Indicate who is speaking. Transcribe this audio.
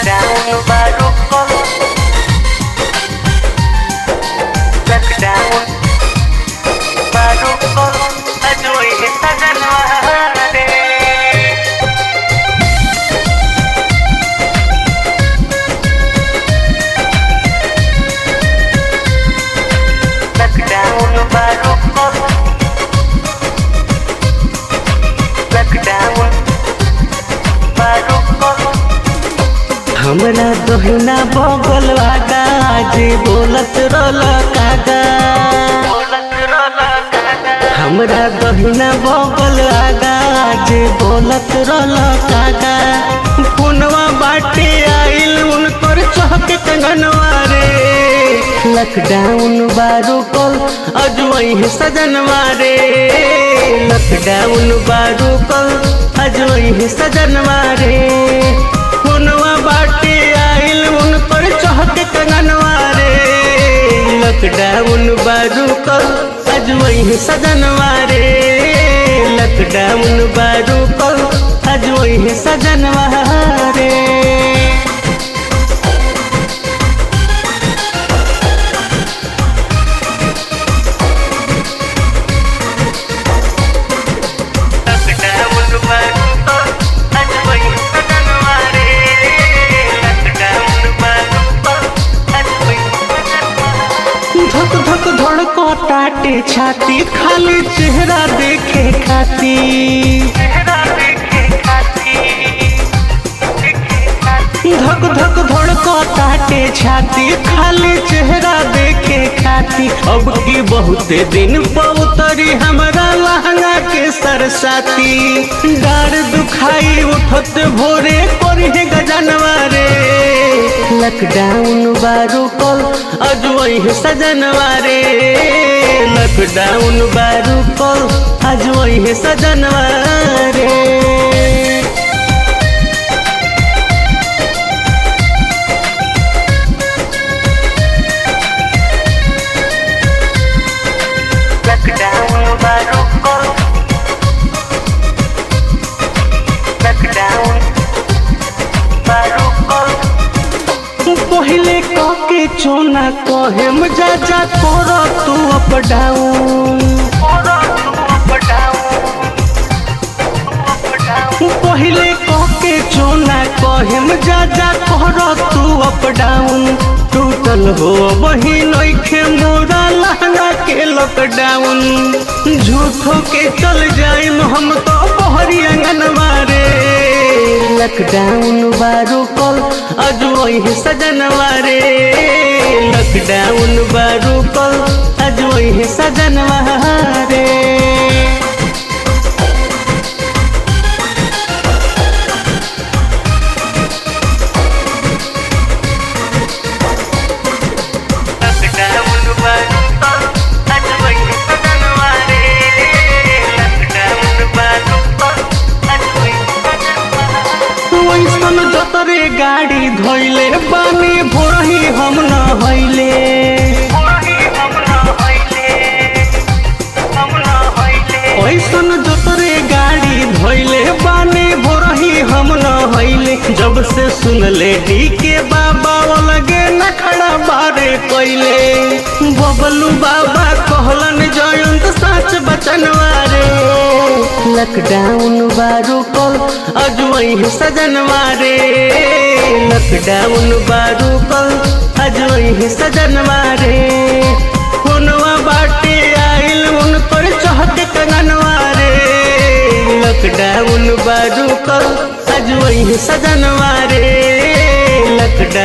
Speaker 1: Lockdown baru kol, lockdown baru kol, aduh kita Januari. Lockdown baru kol, lockdown baru kol. हमरा दोहिना बगल वागा जे बोलत role कागा, हमरा दोहिना बगल वागा जे बोलत रोल कागा। फोनवा बाटे आइल उनकर चहक कंगनवा रे, लॉकडाउन बारू कल अजवई है सजनवा रे, लॉकडाउन बारू कल अजवई है सजनवा रे। फोनवा बाटे आइल उनकर चहक कंगनवा रे, लॉकडाउन बारू कल अजवई है सजनवा रे, लॉकडाउन बारू कल अजवई है सजनवा रे। धक धक धड़को ताटे छाती खाली चेहरा देखे खाती, धक धक धड़को ताटे छाती खाली चेहरा देखे खाती। अब की बहुते दिन पउतरी हमरा लहंगा के सरसाती, डार दुखाई उठत भोरे करहे गजनवा रे, लॉकडाउन बारू कल अजवई है सजनवा रे, लॉकडाउन बारू कल अजवई है सजनवा रे। लॉकडाउन बारू कल, लॉकडाउन बारू कल। पहले के चोना कहे मजा जा करो तू अप डाउन, पहले के चोना कहे मजा जा करो तू अप डाउन। टूटल हो वही नइखे मोरा लहंगा के लॉकडाउन, झूठो के चल जाए हम तो बहरी अंगनवा रे, लॉकडाउन बारू कल अजवई है सजनवा रे, लॉकडाउन बारू कल अजवई है सजनवा रे। जतरे गाड़ी धोइले बानी भोरही हम न होइले, ऐसन जतरे गाड़ी धोइले बानी भोरही हम न होइले। जब से सुनले डी के बाबा लगे नखड़ा बारे कइले, बबलू बाबा कहलन जयंत सच बचनवा रे, लॉकडाउन बारू कल अजवई है सजनवा रे, लॉकडाउन बारू कल अजवई है सजनवा रे। फोनवा बाटे आइल उनकर चहक कंगनवा रे, लॉकडाउन बारू कल अजवई है सजनवा रे, लॉकडाउन